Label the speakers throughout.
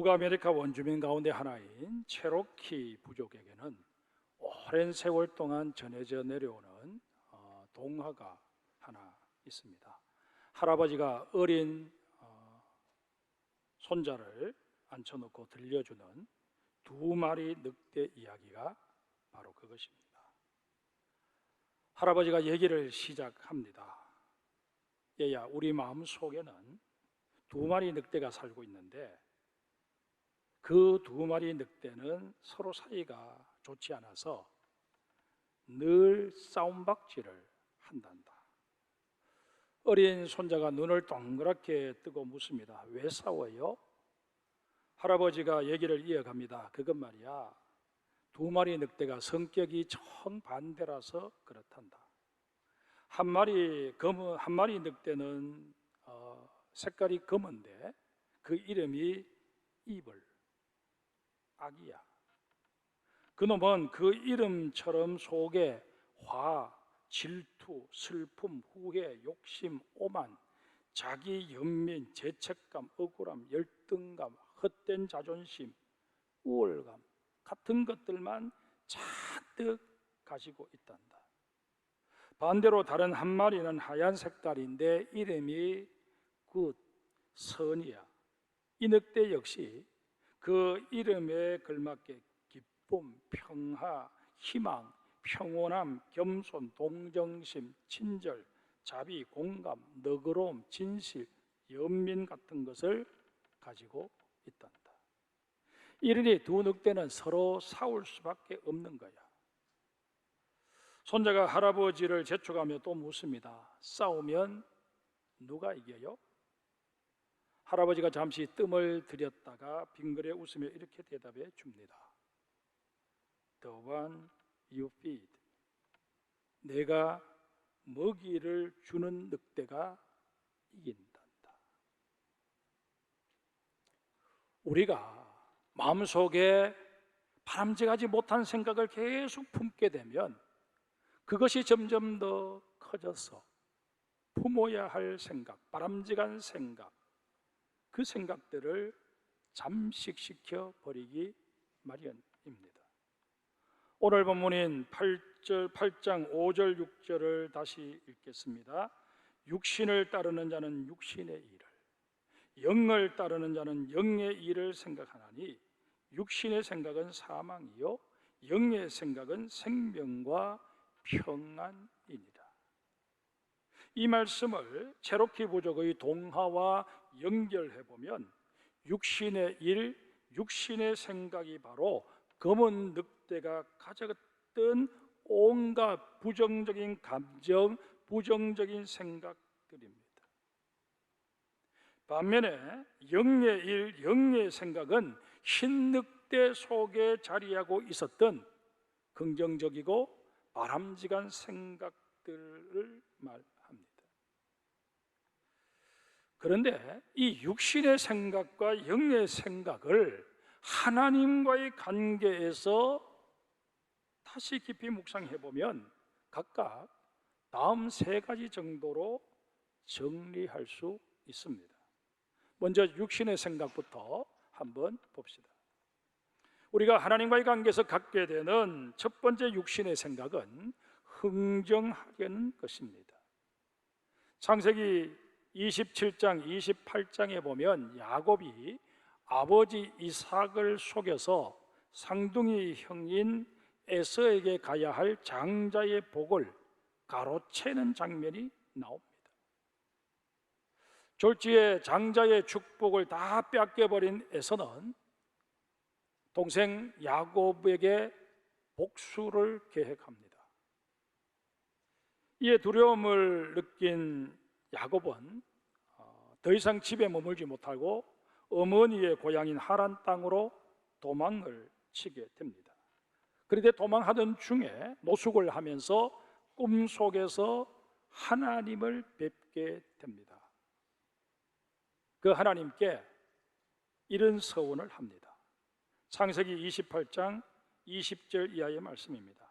Speaker 1: 북아메리카 원주민 가운데 하나인 체로키 부족에게는 오랜 세월 동안 전해져 내려오는 동화가 하나 있습니다. 할아버지가 어린 손자를 앉혀놓고 들려주는 두 마리 늑대 이야기가 바로 그것입니다. 할아버지가 얘기를 시작합니다. 얘야, 우리 마음 속에는 두 마리 늑대가 살고 있는데 그 두 마리 늑대는 서로 사이가 좋지 않아서 늘 싸움박질을 한단다. 어린 손자가 눈을 동그랗게 뜨고 묻습니다. 왜 싸워요? 할아버지가 얘기를 이어갑니다. 그것 말이야, 두 마리 늑대가 성격이 정반대라서 그렇단다. 한 마리 늑대는 색깔이 검은데 그 이름이 이블, 악이야. 그놈은 그 이름처럼 속에 화, 질투, 슬픔, 후회, 욕심, 오만, 자기 연민, 죄책감, 억울함, 열등감, 헛된 자존심, 우월감 같은 것들만 잔뜩 가지고 있단다. 반대로 다른 한 마리는 하얀 색깔인데 이름이 굿, 선이야. 이 늑대 역시 그 이름에 걸맞게 기쁨, 평화, 희망, 평온함, 겸손, 동정심, 친절, 자비, 공감, 너그러움, 진실, 연민 같은 것을 가지고 있단다. 이러니 두 늑대는 서로 싸울 수밖에 없는 거야. 손자가 할아버지를 재촉하며 또 묻습니다. 싸우면 누가 이겨요? 할아버지가 잠시 뜸을 들였다가 빙그레 웃으며 이렇게 대답해 줍니다. The one you feed. 내가 먹이를 주는 늑대가 이긴단다. 우리가 마음속에 바람직하지 못한 생각을 계속 품게 되면 그것이 점점 더 커져서 품어야 할 생각, 바람직한 생각, 그 생각들을 잠식시켜 버리기 마련입니다. 오늘 본문인 8장 5절 6절을 다시 읽겠습니다. 육신을 따르는 자는 육신의 일을, 영을 따르는 자는 영의 일을 생각하나니 육신의 생각은 사망이요 영의 생각은 생명과 평안이니라. 이 말씀을 체로키 부족의 동화와 연결해 보면 육신의 일, 육신의 생각이 바로 검은 늑대가 가졌던 온갖 부정적인 감정, 부정적인 생각들입니다. 반면에 영의 일, 영의 생각은 흰 늑대 속에 자리하고 있었던 긍정적이고 바람직한 생각들을 말합니다. 그런데 이 육신의 생각과 영의 생각을 하나님과의 관계에서 다시 깊이 묵상해 보면 각각 다음 세 가지 정도로 정리할 수 있습니다. 먼저 육신의 생각부터 한번 봅시다. 우리가 하나님과의 관계에서 갖게 되는 첫 번째 육신의 생각은 흥정하려는 것입니다. 창세기 27장, 28장에 보면 야곱이 아버지 이삭을 속여서 쌍둥이 형인 에서에게 가야 할 장자의 복을 가로채는 장면이 나옵니다. 졸지에 장자의 축복을 다 뺏겨버린 에서는 동생 야곱에게 복수를 계획합니다. 이에 두려움을 느낀 야곱은 더 이상 집에 머물지 못하고 어머니의 고향인 하란 땅으로 도망을 치게 됩니다. 그런데 도망하던 중에 노숙을 하면서 꿈속에서 하나님을 뵙게 됩니다. 그 하나님께 이런 서원을 합니다. 창세기 28장 20절 이하의 말씀입니다.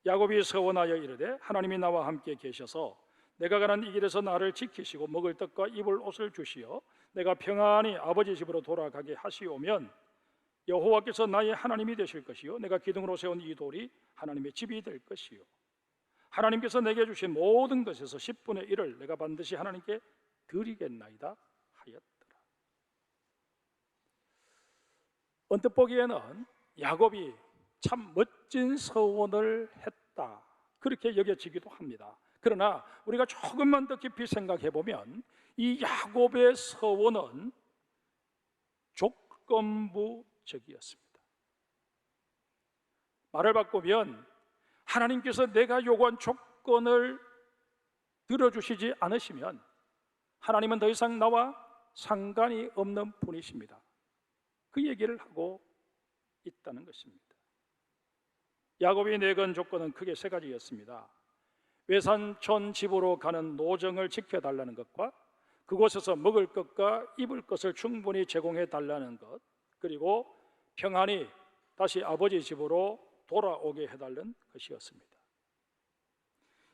Speaker 1: 야곱이 서원하여 이르되 하나님이 나와 함께 계셔서 내가 가는 이 길에서 나를 지키시고 먹을 떡과 입을 옷을 주시어 내가 평안히 아버지 집으로 돌아가게 하시오면 여호와께서 나의 하나님이 되실 것이요 내가 기둥으로 세운 이 돌이 하나님의 집이 될 것이요 하나님께서 내게 주신 모든 것에서 10분의 1을 내가 반드시 하나님께 드리겠나이다 하였더라. 언뜻 보기에는 야곱이 참 멋진 서원을 했다 그렇게 여겨지기도 합니다. 그러나 우리가 조금만 더 깊이 생각해 보면 이 야곱의 서원은 조건부적이었습니다. 말을 바꾸면 하나님께서 내가 요구한 조건을 들어주시지 않으시면 하나님은 더 이상 나와 상관이 없는 분이십니다. 그 얘기를 하고 있다는 것입니다. 야곱이 내건 조건은 크게 세 가지였습니다. 외산촌 집으로 가는 노정을 지켜달라는 것과 그곳에서 먹을 것과 입을 것을 충분히 제공해 달라는 것, 그리고 평안히 다시 아버지 집으로 돌아오게 해달라는 것이었습니다.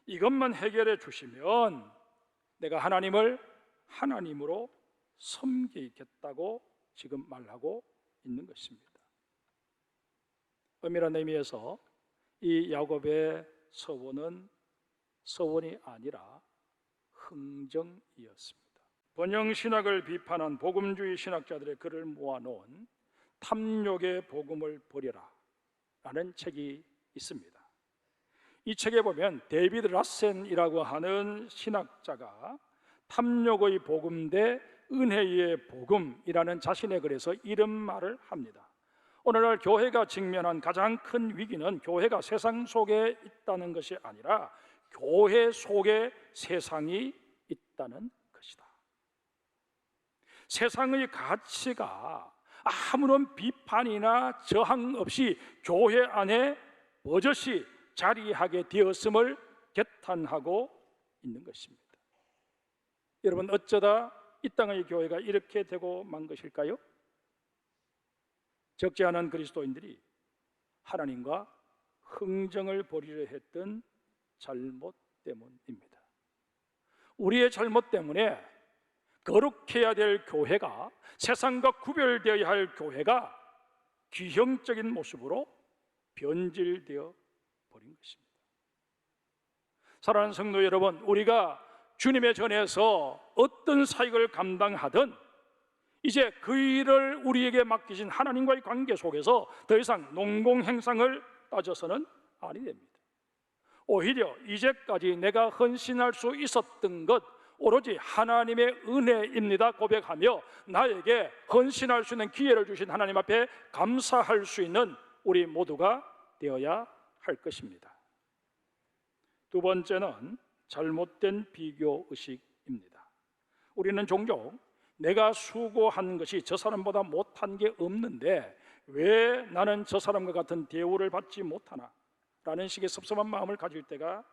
Speaker 1: 이것만 해결해 주시면 내가 하나님을 하나님으로 섬기겠다고 지금 말하고 있는 것입니다. 엄밀한 의미에서 이 야곱의 서원은 서원이 아니라 흥정이었습니다. 번영신학을 비판한 복음주의 신학자들의 글을 모아놓은 탐욕의 복음을 버려라 라는 책이 있습니다. 이 책에 보면 데이비드 라센이라고 하는 신학자가 탐욕의 복음 대 은혜의 복음이라는 자신의 글에서 이런 말을 합니다. 오늘날 교회가 직면한 가장 큰 위기는 교회가 세상 속에 있다는 것이 아니라 교회 속에 세상이 있다는 것이다. 세상의 가치가 아무런 비판이나 저항 없이 교회 안에 버젓이 자리하게 되었음을 개탄하고 있는 것입니다. 여러분, 어쩌다 이 땅의 교회가 이렇게 되고 만 것일까요? 적지 않은 그리스도인들이 하나님과 흥정을 벌이려 했던 잘못 때문입니다. 우리의 잘못 때문에 거룩해야 될 교회가, 세상과 구별되어야 할 교회가 기형적인 모습으로 변질되어 버린 것입니다. 사랑하는 성도 여러분, 우리가 주님의 전에서 어떤 사역을 감당하든 이제 그 일을 우리에게 맡기신 하나님과의 관계 속에서 더 이상 농공행상을 따져서는 아니 됩니다. 오히려 이제까지 내가 헌신할 수 있었던 것 오로지 하나님의 은혜입니다 고백하며 나에게 헌신할 수 있는 기회를 주신 하나님 앞에 감사할 수 있는 우리 모두가 되어야 할 것입니다. 두 번째는 잘못된 비교의식입니다. 우리는 종종 내가 수고한 것이 저 사람보다 못한 게 없는데 왜 나는 저 사람과 같은 대우를 받지 못하나 라는 식의 섭섭한 마음을 가질 때가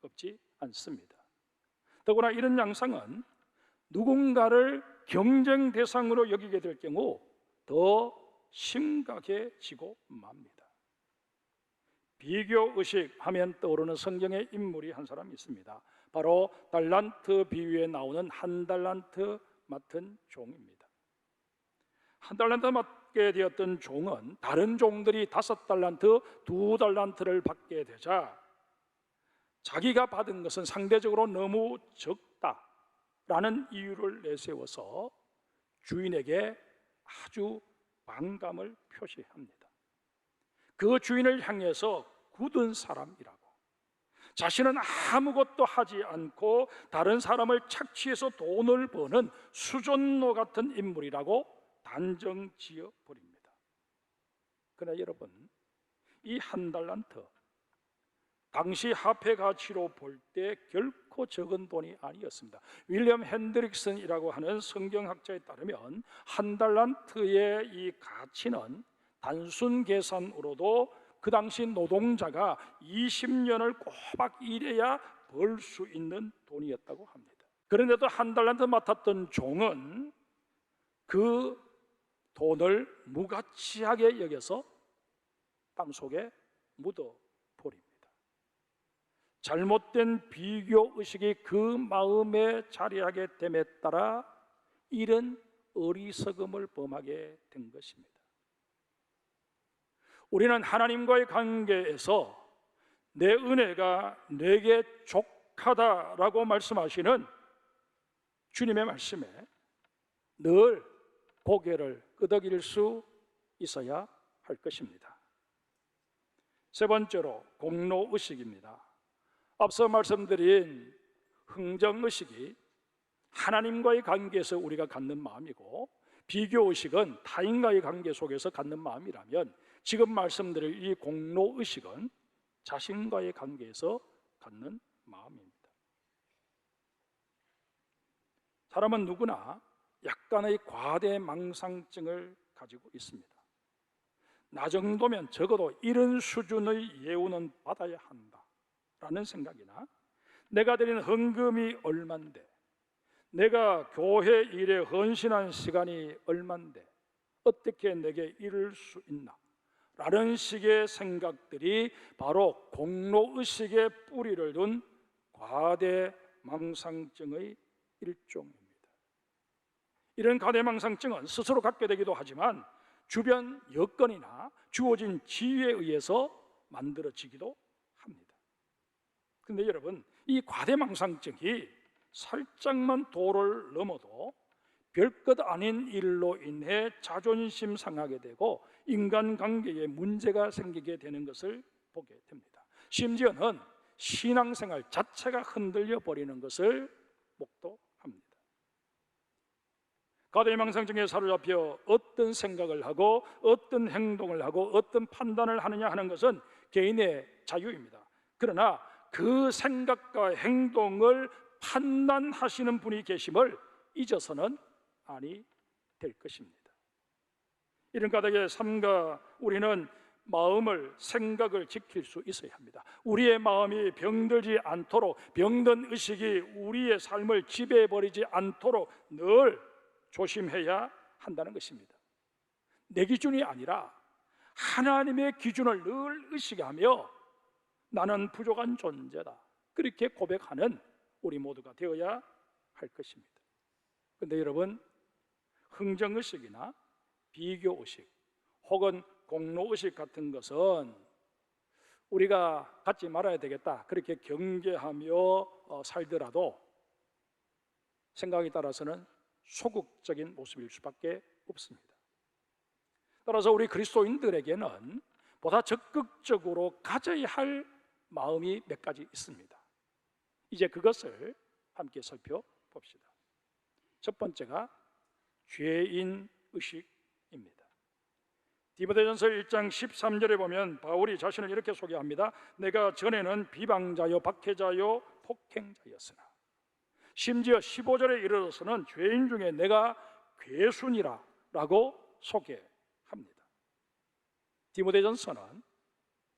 Speaker 1: 없지 않습니다. 더구나 이런 양상은 누군가를 경쟁 대상으로 여기게 될 경우 더 심각해지고 맙니다. 비교의식 하면 떠오르는 성경의 인물이 한 사람 있습니다. 바로 달란트 비유에 나오는 한 달란트 맡은 종입니다. 한 달란트 맡게 되었던 종은 다른 종들이 5달란트, 2달란트를 받게 되자 자기가 받은 것은 상대적으로 너무 적다라는 이유를 내세워서 주인에게 아주 반감을 표시합니다. 그 주인을 향해서 굳은 사람이라고, 자신은 아무것도 하지 않고 다른 사람을 착취해서 돈을 버는 수존노 같은 인물이라고 단정 지어 버립니다. 그러나 여러분, 이 한 달란트 당시 화폐 가치로 볼 때 결코 적은 돈이 아니었습니다. 윌리엄 핸드릭슨이라고 하는 성경학자에 따르면 한 달란트의 이 가치는 단순 계산으로도 그 당시 노동자가 20년을 꼬박 일해야 벌 수 있는 돈이었다고 합니다. 그런데도 한 달란트 맡았던 종은 그 돈을 무가치하게 여겨서 땅속에 묻어버립니다. 잘못된 비교의식이 그 마음에 자리하게 됨에 따라 이런 어리석음을 범하게 된 것입니다. 우리는 하나님과의 관계에서 내 은혜가 내게 족하다라고 말씀하시는 주님의 말씀에 늘 고개를 끄덕일 수 있어야 할 것입니다. 세 번째로 공로의식입니다. 앞서 말씀드린 흥정의식이 하나님과의 관계에서 우리가 갖는 마음이고, 비교의식은 타인과의 관계 속에서 갖는 마음이라면, 지금 말씀드릴 이 공로의식은 자신과의 관계에서 갖는 마음입니다. 사람은 누구나 약간의 과대망상증을 가지고 있습니다. 나 정도면 적어도 이런 수준의 예우는 받아야 한다라는 생각이나, 내가 드린 헌금이 얼만데, 내가 교회 일에 헌신한 시간이 얼만데 어떻게 내게 이룰 수 있나 라는 식의 생각들이 바로 공로의식의 뿌리를 둔 과대망상증의 일종입니다. 이런 과대망상증은 스스로 갖게 되기도 하지만 주변 여건이나 주어진 지위에 의해서 만들어지기도 합니다. 그런데 여러분, 이 과대망상증이 살짝만 도를 넘어도 별것 아닌 일로 인해 자존심 상하게 되고 인간관계에 문제가 생기게 되는 것을 보게 됩니다. 심지어는 신앙생활 자체가 흔들려 버리는 것을 목도합니다. 과대망상증에 사로잡혀 어떤 생각을 하고 어떤 행동을 하고 어떤 판단을 하느냐 하는 것은 개인의 자유입니다. 그러나 그 생각과 행동을 판단하시는 분이 계심을 잊어서는 아니 될 것입니다. 이런 까닭에 삼가 우리는 마음을, 생각을 지킬 수 있어야 합니다. 우리의 마음이 병들지 않도록, 병든 의식이 우리의 삶을 지배해버리지 않도록 늘 조심해야 한다는 것입니다. 내 기준이 아니라 하나님의 기준을 늘 의식하며 나는 부족한 존재다, 그렇게 고백하는 우리 모두가 되어야 할 것입니다. 그런데 여러분, 흥정의식이나 비교의식 혹은 공로의식 같은 것은 우리가 갖지 말아야 되겠다, 그렇게 경계하며 살더라도 생각에 따라서는 소극적인 모습일 수밖에 없습니다. 따라서 우리 그리스도인들에게는 보다 적극적으로 가져야 할 마음이 몇 가지 있습니다. 이제 그것을 함께 살펴봅시다. 첫 번째가 죄인의식입니다. 디모데전서 1장 13절에 보면 바울이 자신을 이렇게 소개합니다. 내가 전에는 비방자요 박해자요 폭행자였으나, 심지어 15절에 이르러서는 죄인 중에 내가 괴순이라 라고 소개합니다. 디모데전서는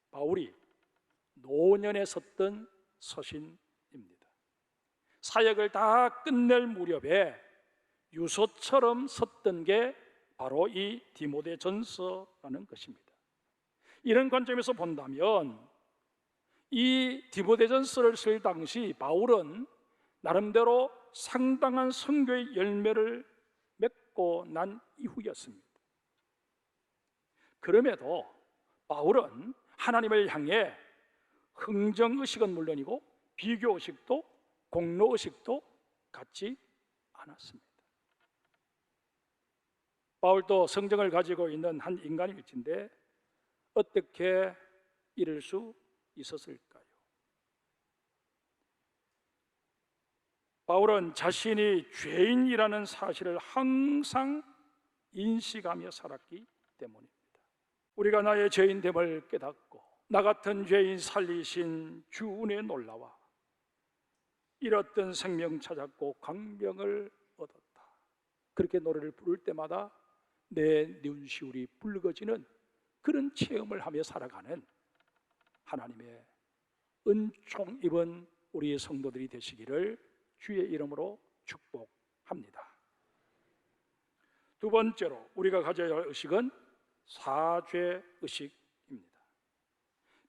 Speaker 1: 바울이 노년에 썼던 서신입니다. 사역을 다 끝낼 무렵에 유서처럼 썼던 게 바로 이 디모데전서라는 것입니다. 이런 관점에서 본다면 이 디모데전서를 쓸 당시 바울은 나름대로 상당한 선교의 열매를 맺고 난 이후였습니다. 그럼에도 바울은 하나님을 향해 흥정의식은 물론이고 비교의식도 공로의식도 갖지 않았습니다. 바울도 성정을 가지고 있는 한 인간일진데 어떻게 이럴 수 있었을까요? 바울은 자신이 죄인이라는 사실을 항상 인식하며 살았기 때문입니다. 우리가 나의 죄인됨을 깨닫고 나 같은 죄인 살리신 주 은혜에 놀라와 잃었던 생명 찾았고 광명을 얻었다, 그렇게 노래를 부를 때마다 내 눈시울이 붉어지는 그런 체험을 하며 살아가는 하나님의 은총 입은 우리의 성도들이 되시기를 주의 이름으로 축복합니다. 두 번째로 우리가 가져야 할 의식은 사죄의식입니다.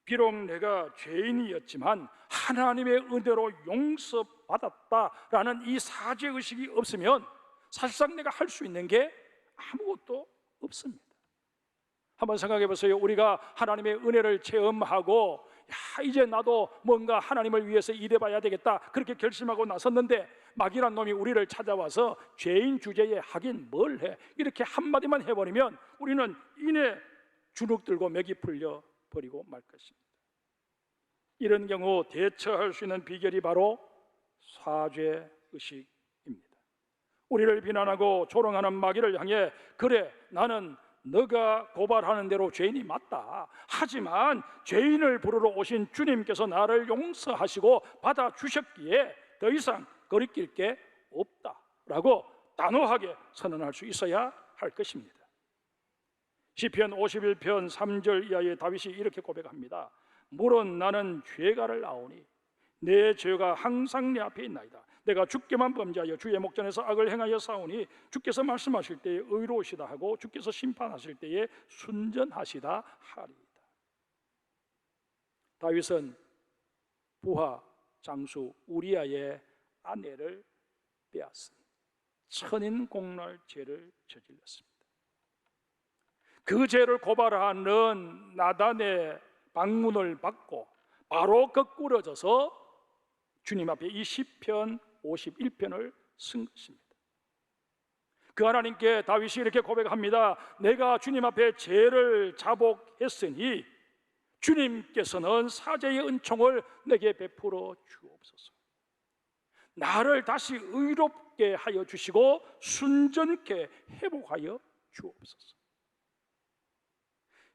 Speaker 1: 비록 내가 죄인이었지만 하나님의 은혜로 용서받았다라는 이 사죄의식이 없으면 사실상 내가 할 수 있는 게 아무것도 없습니다. 한번 생각해 보세요. 우리가 하나님의 은혜를 체험하고 이제 나도 뭔가 하나님을 위해서 일해봐야 되겠다 그렇게 결심하고 나섰는데 마귀란 놈이 우리를 찾아와서 죄인 주제에 하긴 뭘 해 이렇게 한마디만 해버리면 우리는 이내 주눅 들고 맥이 풀려 버리고 말 것입니다. 이런 경우 대처할 수 있는 비결이 바로 사죄의식입니다. 우리를 비난하고 조롱하는 마귀를 향해 그래 나는 너가 고발하는 대로 죄인이 맞다. 하지만 죄인을 부르러 오신 주님께서 나를 용서하시고 받아주셨기에 더 이상 거리낄 게 없다라고 단호하게 선언할 수 있어야 할 것입니다. 시편 51편 3절 이하의 다윗이 이렇게 고백합니다. 물론 나는 죄가를 아오니 내 죄가 항상 내 앞에 있나이다. 내가 주께만 범죄하여 주의 목전에서 악을 행하여 싸우니 주께서 말씀하실 때에 의로우시다 하고 주께서 심판하실 때에 순전하시다 하리이다. 다윗은 부하 장수 우리아의 아내를 빼앗은 천인공날 죄를 저질렀습니다. 그 죄를 고발하는 나단의 방문을 받고 바로 거꾸러져서 주님 앞에 이 시편 51편을 쓴 것입니다. 그 하나님께 다윗이 이렇게 고백합니다. 내가 주님 앞에 죄를 자복했으니 주님께서는 사죄의 은총을 내게 베풀어 주옵소서. 나를 다시 의롭게 하여 주시고 순전케 회복하여 주옵소서.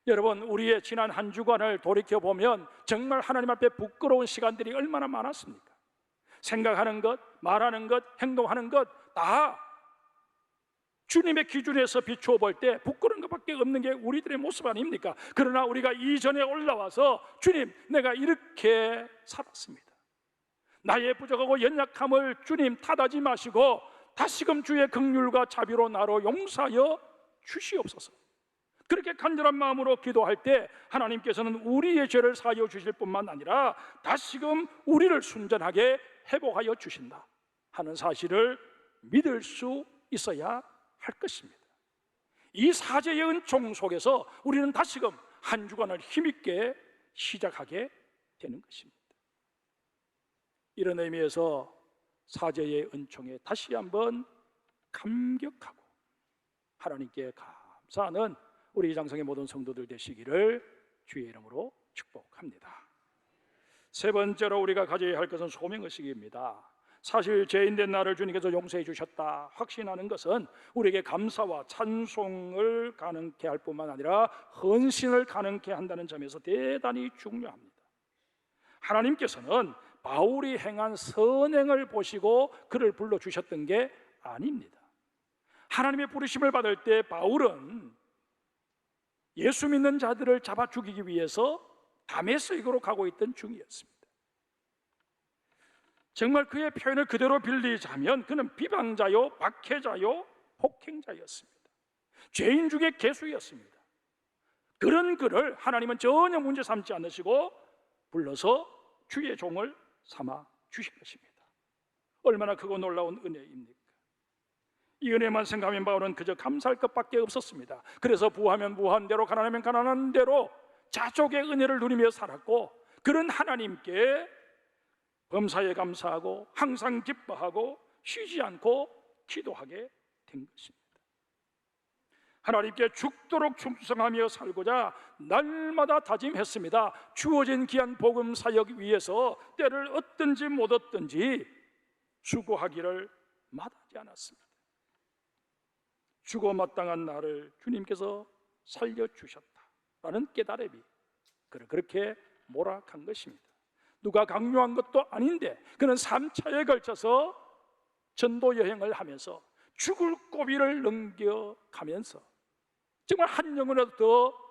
Speaker 1: 여러분, 우리의 지난 한 주간을 돌이켜보면 정말 하나님 앞에 부끄러운 시간들이 얼마나 많았습니까? 생각하는 것, 말하는 것, 행동하는 것 다 주님의 기준에서 비추어 볼 때 부끄러운 것밖에 없는 게 우리들의 모습 아닙니까? 그러나 우리가 이전에 올라와서 주님, 내가 이렇게 살았습니다. 나의 부족하고 연약함을 주님 탓하지 마시고 다시금 주의 긍휼과 자비로 나로 용서하여 주시옵소서. 그렇게 간절한 마음으로 기도할 때 하나님께서는 우리의 죄를 사하여 주실 뿐만 아니라 다시금 우리를 순전하게 회복하여 주신다 하는 사실을 믿을 수 있어야 할 것입니다. 이 사죄의 은총 속에서 우리는 다시금 한 주간을 힘있게 시작하게 되는 것입니다. 이런 의미에서 사죄의 은총에 다시 한번 감격하고 하나님께 감사하는 우리 이장성의 모든 성도들 되시기를 주의 이름으로 축복합니다. 세 번째로 우리가 가져야 할 것은 소명의식입니다. 사실 죄인된 나를 주님께서 용서해 주셨다 확신하는 것은 우리에게 감사와 찬송을 가능케 할 뿐만 아니라 헌신을 가능케 한다는 점에서 대단히 중요합니다. 하나님께서는 바울이 행한 선행을 보시고 그를 불러주셨던 게 아닙니다. 하나님의 부르심을 받을 때 바울은 예수 믿는 자들을 잡아 죽이기 위해서 다메섹으로 가고 있던 중이었습니다. 정말 그의 표현을 그대로 빌리자면 그는 비방자요, 박해자요, 폭행자였습니다. 죄인 중에 개수였습니다. 그런 그를 하나님은 전혀 문제 삼지 않으시고 불러서 주의 종을 삼아 주신 것입니다. 얼마나 크고 놀라운 은혜입니까? 이 은혜만 생각하면 바울은 그저 감사할 것밖에 없었습니다. 그래서 부하면 부한 대로 가난하면 가난한 대로 자족의 은혜를 누리며 살았고 그런 하나님께 범사에 감사하고 항상 기뻐하고 쉬지 않고 기도하게 된 것입니다. 하나님께 죽도록 충성하며 살고자 날마다 다짐했습니다. 주어진 귀한 복음 사역 위해서 때를 얻든지 못 얻든지 수고하기를 마다하지 않았습니다. 죽어 마땅한 나를 주님께서 살려주셨다라는 깨달음이 그를 그렇게 몰아간 것입니다. 누가 강요한 것도 아닌데 그는 3차에 걸쳐서 전도 여행을 하면서 죽을 고비를 넘겨가면서 정말 한 영혼이라도 더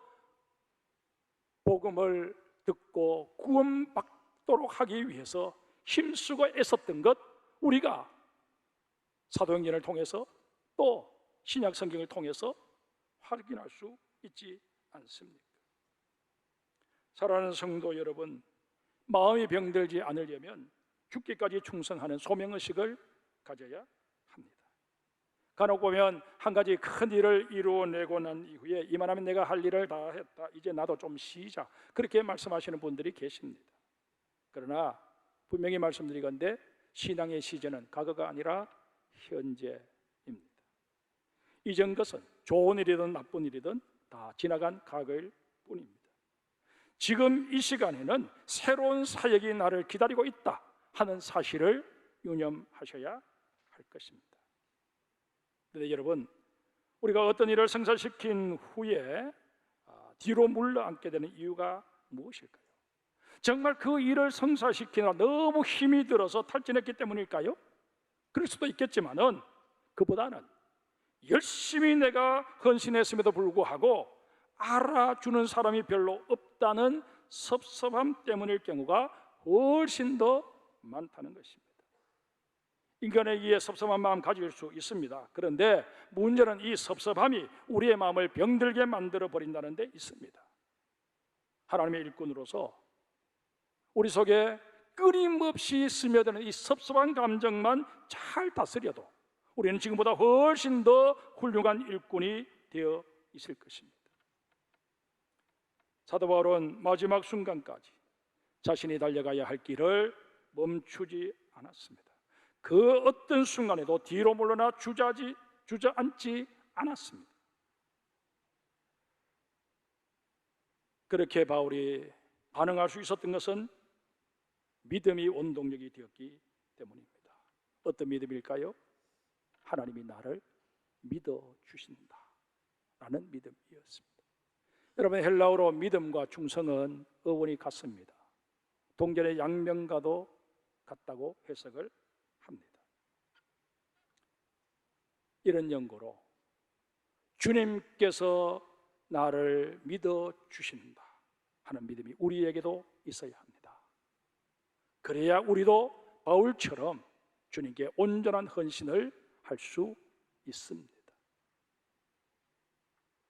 Speaker 1: 복음을 듣고 구원받도록 하기 위해서 힘쓰고 애썼던 것 우리가 사도행전을 통해서 또 신약 성경을 통해서 확인할 수 있지 않습니까? 사랑하는 성도 여러분, 마음이 병들지 않으려면 죽기까지 충성하는 소명의식을 가져야 합니다. 간혹 보면 한 가지 큰 일을 이루어내고 난 이후에 이만하면 내가 할 일을 다 했다, 이제 나도 좀 쉬자, 그렇게 말씀하시는 분들이 계십니다. 그러나 분명히 말씀드리건대 신앙의 시제는 과거가 아니라 현재입니다. 이전 것은 좋은 일이든 나쁜 일이든 다 지나간 과거일 뿐입니다. 지금 이 시간에는 새로운 사역이 나를 기다리고 있다 하는 사실을 유념하셔야 할 것입니다. 그런데 여러분, 우리가 어떤 일을 성사시킨 후에 뒤로 물러앉게 되는 이유가 무엇일까요? 정말 그 일을 성사시키느라 너무 힘이 들어서 탈진했기 때문일까요? 그럴 수도 있겠지만은 그보다는 열심히 내가 헌신했음에도 불구하고 알아주는 사람이 별로 없다는 섭섭함 때문일 경우가 훨씬 더 많다는 것입니다. 인간에게 섭섭한 마음 가질 수 있습니다. 그런데 문제는 이 섭섭함이 우리의 마음을 병들게 만들어 버린다는 데 있습니다. 하나님의 일꾼으로서 우리 속에 끊임없이 스며드는 이 섭섭한 감정만 잘 다스려도 우리는 지금보다 훨씬 더 훌륭한 일꾼이 되어 있을 것입니다. 사도 바울은 마지막 순간까지 자신이 달려가야 할 길을 멈추지 않았습니다. 그 어떤 순간에도 뒤로 물러나 주저앉지 않았습니다. 그렇게 바울이 반응할 수 있었던 것은 믿음이 원동력이 되었기 때문입니다. 어떤 믿음일까요? 하나님이 나를 믿어주신다 라는 믿음이었습니다. 여러분, 헬라어로 믿음과 충성은 어원이 같습니다. 동전의 양면과도 같다고 해석을 합니다. 이런 연고로 주님께서 나를 믿어주신다 하는 믿음이 우리에게도 있어야 합니다. 그래야 우리도 바울처럼 주님께 온전한 헌신을 할 수 있습니다.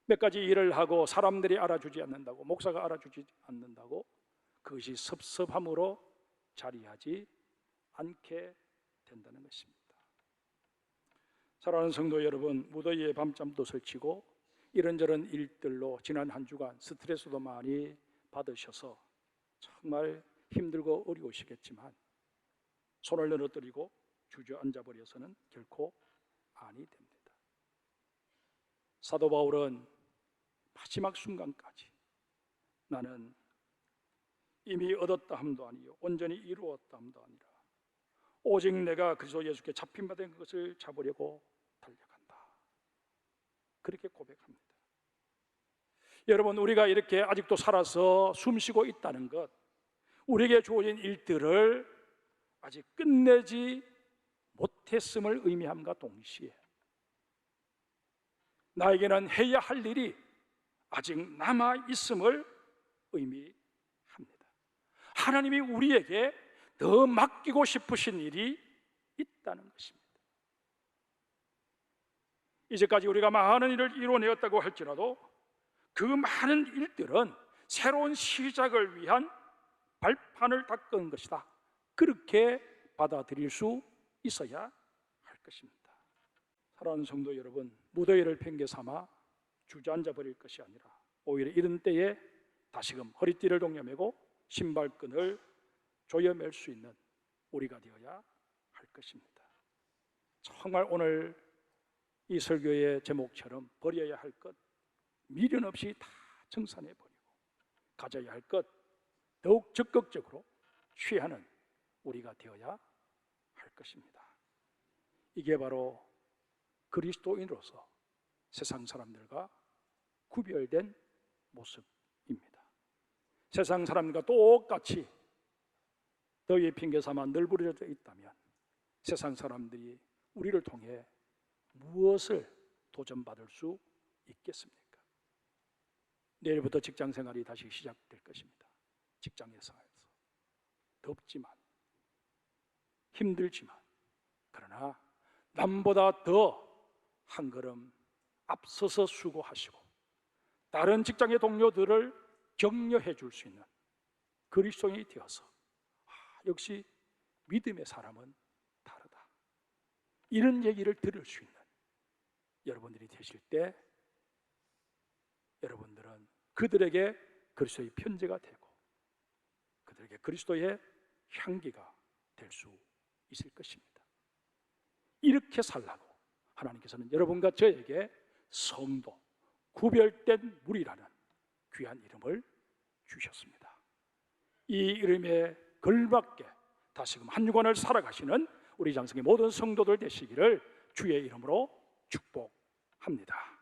Speaker 1: 몇 가지 일을 하고 사람들이 알아주지 않는다고, 목사가 알아주지 않는다고 그것이 섭섭함으로 자리하지 않게 된다는 것입니다. 사랑하는 성도 여러분, 무더위에 밤잠도 설치고 이런저런 일들로 지난 한 주간 스트레스도 많이 받으셔서 정말 힘들고 어려우시겠지만 손을 늘어뜨리고 주저앉아 버려서는 결코 아니 됩니다. 사도 바울은 마지막 순간까지 나는 이미 얻었다 함도 아니요 온전히 이루었다 함도 아니라 오직 내가 그리스도 예수께 잡힌 바 된 것을 잡으려고 달려간다, 그렇게 고백합니다. 여러분, 우리가 이렇게 아직도 살아서 숨쉬고 있다는 것, 우리에게 주어진 일들을 아직 끝내지 못했음을 의미함과 동시에 나에게는 해야 할 일이 아직 남아 있음을 의미합니다. 하나님이 우리에게 더 맡기고 싶으신 일이 있다는 것입니다. 이제까지 우리가 많은 일을 이뤄내었다고 할지라도 그 많은 일들은 새로운 시작을 위한 발판을 닦은 것이다, 그렇게 받아들일 수 있어야 할 것입니다. 사랑하는 성도 여러분, 무더위를 핑계 삼아 주저앉아 버릴 것이 아니라 오히려 이런 때에 다시금 허리띠를 동여매고 신발끈을 조여맬 수 있는 우리가 되어야 할 것입니다. 정말 오늘 이 설교의 제목처럼 버려야 할 것 미련 없이 다 청산해 버리고 가져야 할 것 더욱 적극적으로 취하는 우리가 되어야 할 것입니다. 이게 바로 그리스도인으로서 세상 사람들과 구별된 모습입니다. 세상 사람들과 똑같이 더위에 핑계 삼아 널브러져 있다면 세상 사람들이 우리를 통해 무엇을 도전받을 수 있겠습니까? 내일부터 직장 생활이 다시 시작될 것입니다. 직장에서 덥지만 힘들지만 그러나 남보다 더 한 걸음 앞서서 수고하시고 다른 직장의 동료들을 격려해 줄 수 있는 그리스도인이 되어서 역시 믿음의 사람은 다르다, 이런 얘기를 들을 수 있는 여러분들이 되실 때 여러분들은 그들에게 그리스도의 편지가 되고 그들에게 그리스도의 향기가 될 수 있을 것입니다. 이렇게 살라고 하나님께서는 여러분과 저에게 성도, 구별된 무리라는 귀한 이름을 주셨습니다. 이 이름에 걸맞게 다시금 한 주간을 살아가시는 우리 장성의 모든 성도들 되시기를 주의 이름으로 축복합니다.